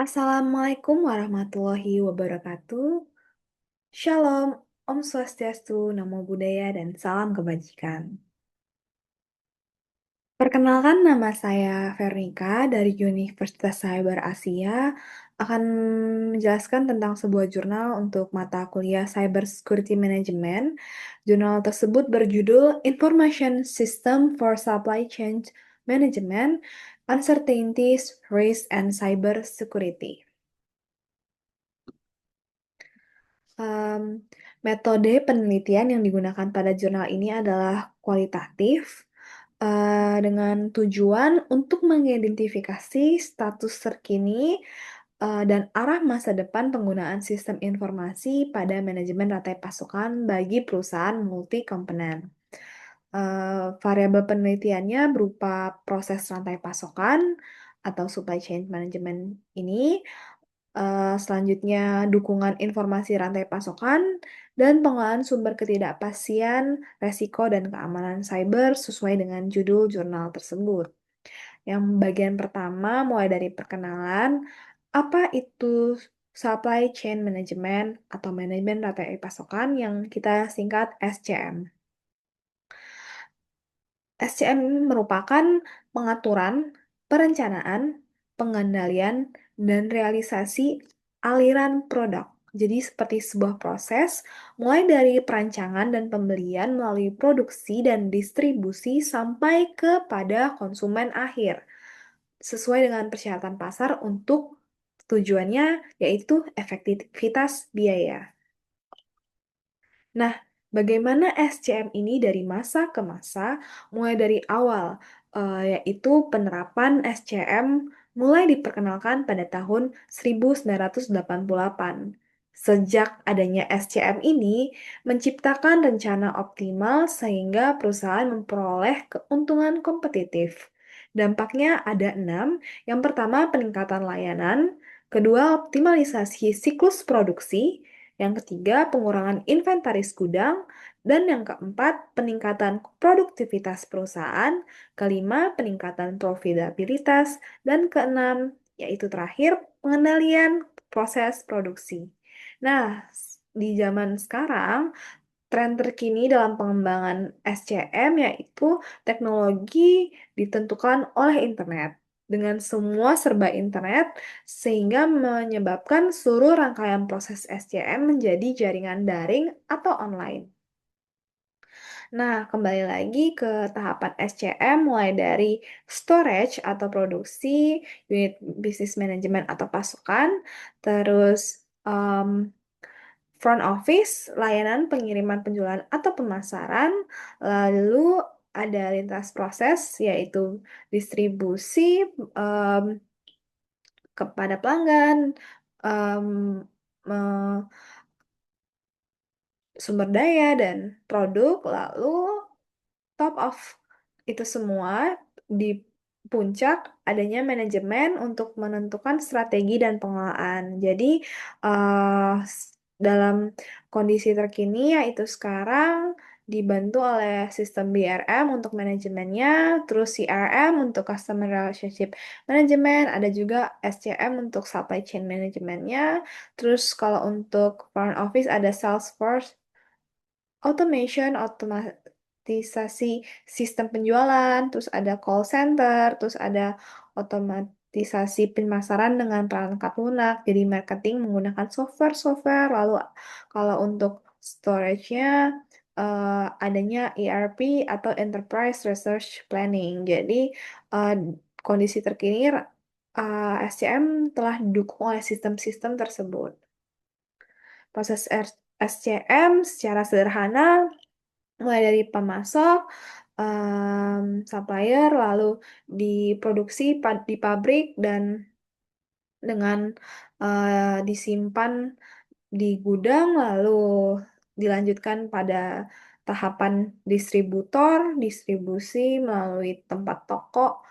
Assalamualaikum warahmatullahi wabarakatuh. Shalom, Om Swastiastu, Namo Buddhaya, dan salam kebajikan. Perkenalkan, nama saya Vernika dari Universitas Cyber Asia akan menjelaskan tentang sebuah jurnal untuk mata kuliah Cyber Security Management. Jurnal tersebut berjudul Information System for Supply Chain Management, Uncertainties, Risk, and Cyber Security. Em, Metode penelitian yang digunakan pada jurnal ini adalah kualitatif, dengan tujuan untuk mengidentifikasi status terkini dan arah masa depan penggunaan sistem informasi pada manajemen rantai pasokan bagi perusahaan multi-komponen. Variabel penelitiannya berupa proses rantai pasokan atau supply chain management ini. Selanjutnya, dukungan informasi rantai pasokan dan pengelolaan sumber ketidakpastian, resiko, dan keamanan cyber sesuai dengan judul jurnal tersebut. Yang bagian pertama mulai dari perkenalan, apa itu supply chain management atau manajemen rantai pasokan yang kita singkat SCM. SCM merupakan pengaturan, perencanaan, pengendalian, dan realisasi aliran produk. Jadi seperti sebuah proses, mulai dari perancangan dan pembelian melalui produksi dan distribusi sampai kepada konsumen akhir, sesuai dengan persyaratan pasar untuk tujuannya yaitu efektivitas biaya. Nah, bagaimana SCM ini dari masa ke masa, mulai dari awal, yaitu penerapan SCM mulai diperkenalkan pada tahun 1988. Sejak adanya SCM ini, menciptakan rencana optimal sehingga perusahaan memperoleh keuntungan kompetitif. Dampaknya ada 6. Yang pertama, peningkatan layanan. Kedua, optimalisasi siklus produksi. Yang ketiga, pengurangan inventaris gudang. Dan yang keempat, peningkatan produktivitas perusahaan. Kelima, peningkatan profitabilitas. Dan keenam, yaitu terakhir, pengendalian proses produksi. Nah, di zaman sekarang, tren terkini dalam pengembangan SCM yaitu teknologi ditentukan oleh internet. Dengan semua serba internet, sehingga menyebabkan seluruh rangkaian proses SCM menjadi jaringan daring atau online. Nah, kembali lagi ke tahapan SCM mulai dari storage atau produksi, unit business management atau pasokan, terus front office, layanan pengiriman penjualan atau pemasaran, lalu ada lintas proses yaitu distribusi kepada pelanggan, em, me- sumber daya dan produk, lalu top of itu semua di puncak adanya manajemen untuk menentukan strategi dan pengelolaan. Jadi dalam kondisi terkini yaitu sekarang dibantu oleh sistem BRM untuk manajemennya, terus CRM untuk Customer Relationship Management, ada juga SCM untuk Supply Chain Managementnya, terus kalau untuk front office ada Salesforce automation, otomatisasi sistem penjualan, terus ada call center, terus ada otomatisasi pemasaran dengan perangkat lunak, jadi marketing menggunakan software-software, lalu kalau untuk storage-nya adanya ERP atau Enterprise Resource Planning. Jadi eh, kondisi terkini SCM telah didukung oleh sistem-sistem tersebut. Proses SCM secara sederhana mulai dari pemasok, supplier, lalu diproduksi di pabrik dan dengan disimpan di gudang, lalu dilanjutkan pada tahapan distributor, distribusi melalui tempat toko,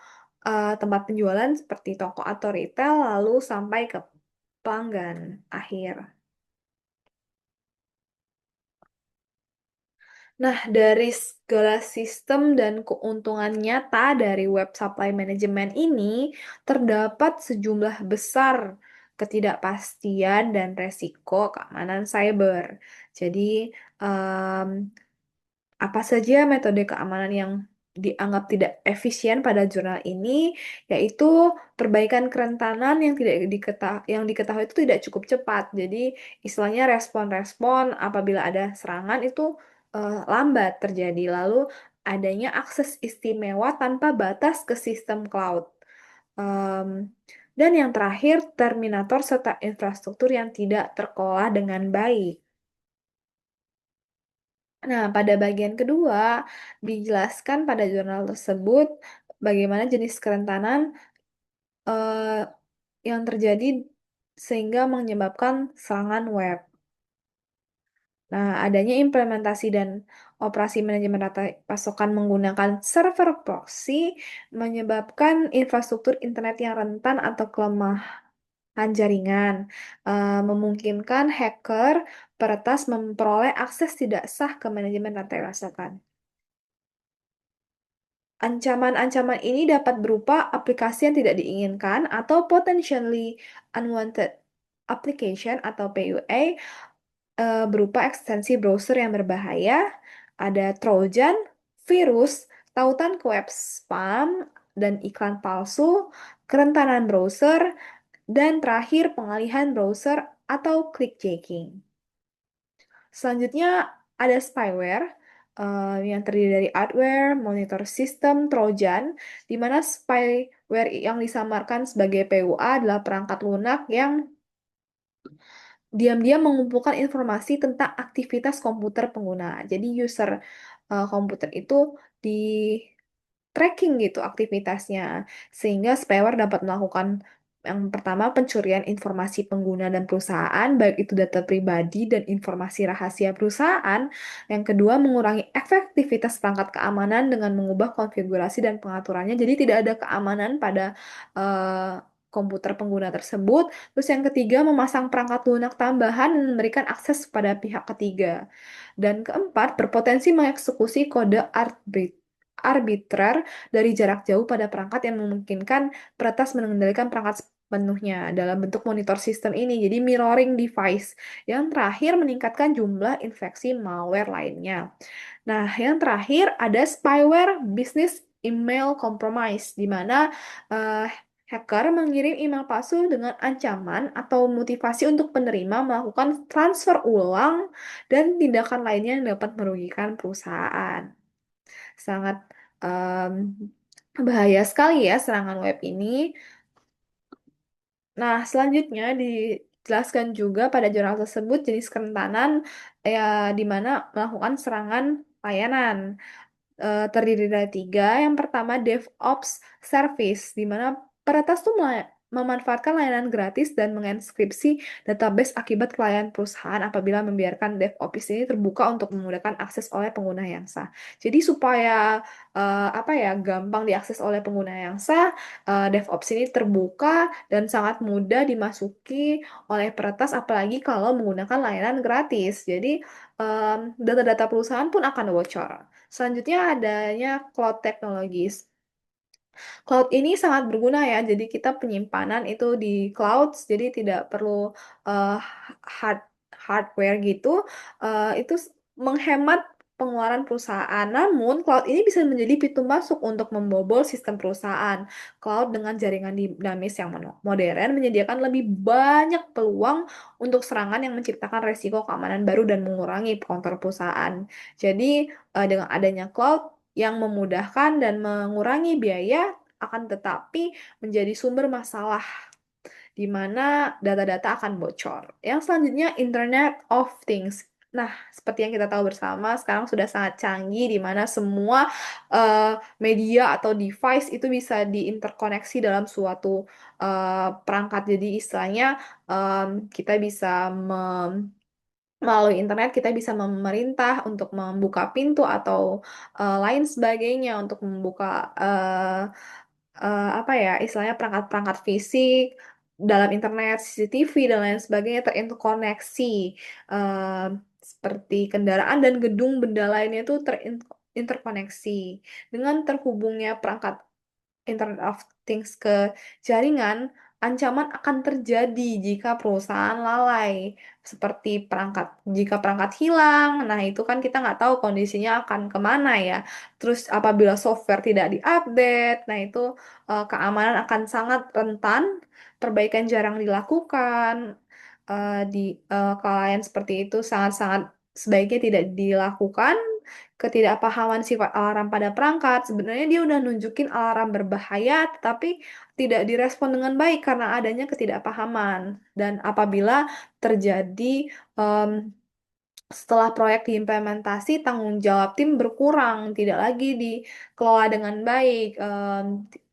tempat penjualan seperti toko atau retail, lalu sampai ke pelanggan akhir. Nah, dari segala sistem dan keuntungan nyata dari web supply management ini, terdapat sejumlah besar ketidakpastian dan resiko keamanan cyber. Jadi, em, apa saja metode keamanan yang dianggap tidak efisien pada jurnal ini, yaitu perbaikan kerentanan yang diketahui itu tidak cukup cepat. Jadi, istilahnya respon-respon apabila ada serangan itu lambat terjadi. Lalu, adanya akses istimewa tanpa batas ke sistem cloud. Em, dan yang terakhir, terminator serta infrastruktur yang tidak terkelola dengan baik. Nah, pada bagian kedua, dijelaskan pada jurnal tersebut bagaimana jenis kerentanan eh, yang terjadi sehingga menyebabkan serangan web. Nah, adanya implementasi dan operasi manajemen data pasokan menggunakan server proxy menyebabkan infrastruktur internet yang rentan atau kelemahan jaringan, memungkinkan hacker peretas memperoleh akses tidak sah ke manajemen data pasokan. Ancaman-ancaman ini dapat berupa aplikasi yang tidak diinginkan atau potentially unwanted application atau PUA, berupa ekstensi browser yang berbahaya, ada Trojan, virus, tautan ke web spam, dan iklan palsu, kerentanan browser, dan terakhir pengalihan browser atau clickjacking. Selanjutnya ada spyware yang terdiri dari adware, monitor sistem, Trojan, di mana spyware yang disamarkan sebagai PUA adalah perangkat lunak yang diam-diam mengumpulkan informasi tentang aktivitas komputer pengguna. Jadi user komputer itu di tracking gitu aktivitasnya, sehingga spyware dapat melakukan yang pertama pencurian informasi pengguna dan perusahaan, baik itu data pribadi dan informasi rahasia perusahaan. Yang kedua, mengurangi efektivitas perangkat keamanan dengan mengubah konfigurasi dan pengaturannya, jadi tidak ada keamanan pada komputer pengguna tersebut. Terus yang ketiga, memasang perangkat lunak tambahan dan memberikan akses pada pihak ketiga. Dan keempat, berpotensi mengeksekusi kode arbitrer dari jarak jauh pada perangkat yang memungkinkan peretas mengendalikan perangkat sepenuhnya dalam bentuk monitor sistem ini. Jadi mirroring device. Yang terakhir, meningkatkan jumlah infeksi malware lainnya. Nah, yang terakhir ada spyware business email compromise, di mana eh, hacker mengirim email palsu dengan ancaman atau motivasi untuk penerima melakukan transfer ulang dan tindakan lainnya yang dapat merugikan perusahaan. Sangat em, bahaya sekali ya serangan web ini. Nah, selanjutnya dijelaskan juga pada jurnal tersebut jenis kerentanan ya di mana melakukan serangan layanan. Terdiri dari tiga. Yang pertama, DevOps Service, di mana peretas tuh memanfaatkan layanan gratis dan menginskripsi database akibat klien perusahaan apabila membiarkan DevOps ini terbuka untuk memudahkan akses oleh pengguna yang sah. Jadi supaya apa ya gampang diakses oleh pengguna yang sah, DevOps ini terbuka dan sangat mudah dimasuki oleh peretas, apalagi kalau menggunakan layanan gratis. Jadi data-data perusahaan pun akan bocor. Selanjutnya adanya cloud technologies. Cloud ini sangat berguna ya, jadi kita penyimpanan itu di cloud, jadi tidak perlu eh, hard hardware gitu. Itu menghemat pengeluaran perusahaan. Namun, cloud ini bisa menjadi pintu masuk untuk membobol sistem perusahaan. Cloud dengan jaringan dinamis yang modern menyediakan lebih banyak peluang untuk serangan yang menciptakan resiko keamanan baru dan mengurangi kontrol perusahaan. Jadi, dengan adanya cloud yang memudahkan dan mengurangi biaya, akan tetapi menjadi sumber masalah di mana data-data akan bocor. Yang selanjutnya, Internet of Things. Nah, seperti yang kita tahu bersama, sekarang sudah sangat canggih di mana semua media atau device itu bisa diinterkoneksi dalam suatu perangkat. Jadi istilahnya kita bisa melalui internet kita bisa memerintah untuk membuka pintu atau lain sebagainya untuk membuka apa ya istilahnya perangkat-perangkat fisik dalam internet, CCTV dan lain sebagainya terinterkoneksi. Eh, Seperti kendaraan dan gedung benda lainnya itu terinterkoneksi dengan terhubungnya perangkat Internet of Things ke jaringan. ancaman akan terjadi jika perusahaan lalai, seperti jika perangkat hilang, nah itu kan kita nggak tahu kondisinya akan kemana ya. Terus apabila software tidak diupdate, nah itu keamanan akan sangat rentan, perbaikan jarang dilakukan, di kelalaian seperti itu sangat-sangat sebaiknya tidak dilakukan. Ketidakpahaman sifat alarm pada perangkat, sebenarnya dia udah nunjukin alarm berbahaya, tetapi tidak direspon dengan baik karena adanya ketidakpahaman. Dan apabila terjadi em, setelah proyek diimplementasi, tanggung jawab tim berkurang, tidak lagi dikelola dengan baik,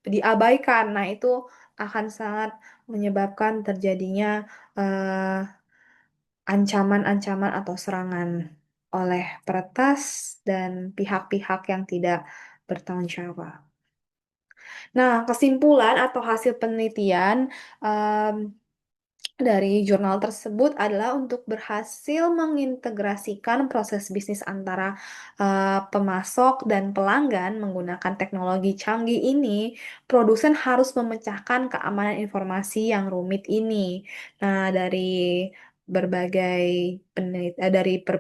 diabaikan. Nah, itu akan sangat menyebabkan terjadinya eh, ancaman-ancaman atau serangan oleh peretas dan pihak-pihak yang tidak bertanggung jawab. Nah, kesimpulan atau hasil penelitian dari jurnal tersebut adalah untuk berhasil mengintegrasikan proses bisnis antara pemasok dan pelanggan menggunakan teknologi canggih ini, produsen harus memecahkan keamanan informasi yang rumit ini. Nah, dari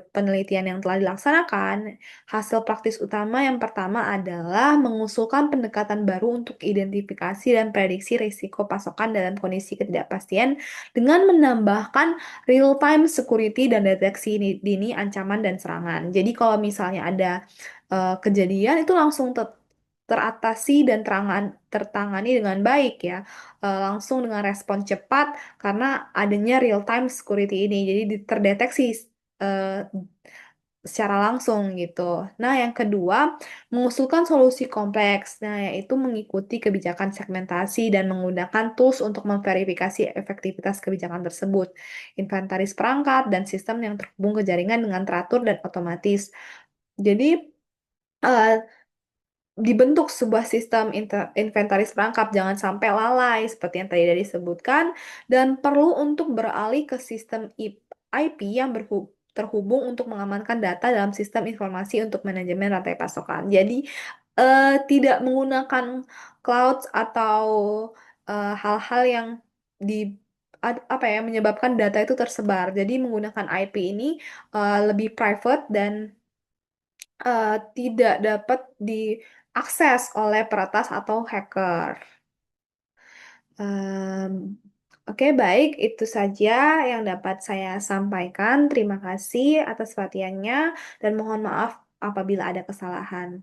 penelitian yang telah dilaksanakan, hasil praktis utama yang pertama adalah mengusulkan pendekatan baru untuk identifikasi dan prediksi risiko pasokan dalam kondisi ketidakpastian dengan menambahkan real-time security dan deteksi dini ancaman dan serangan. Jadi kalau misalnya ada kejadian itu langsung teratasi dan tertangani dengan baik ya. Langsung dengan respon cepat karena adanya real-time security ini. Jadi terdeteksi eh, secara langsung gitu. Nah, yang kedua, mengusulkan solusi kompleks. Nah, yaitu mengikuti kebijakan segmentasi dan menggunakan tools untuk memverifikasi efektivitas kebijakan tersebut. Inventaris perangkat dan sistem yang terhubung ke jaringan dengan teratur dan otomatis. Jadi, eh, dibentuk sebuah sistem inventaris perangkap, jangan sampai lalai seperti yang tadi sudah disebutkan, dan perlu untuk beralih ke sistem IP yang terhubung untuk mengamankan data dalam sistem informasi untuk manajemen rantai pasokan. Jadi tidak menggunakan cloud atau hal-hal yang di apa ya menyebabkan data itu tersebar. Jadi menggunakan IP ini lebih private dan tidak dapat diakses oleh peretas atau hacker. Em, oke, baik, itu saja yang dapat saya sampaikan. Terima kasih atas perhatiannya dan mohon maaf apabila ada kesalahan.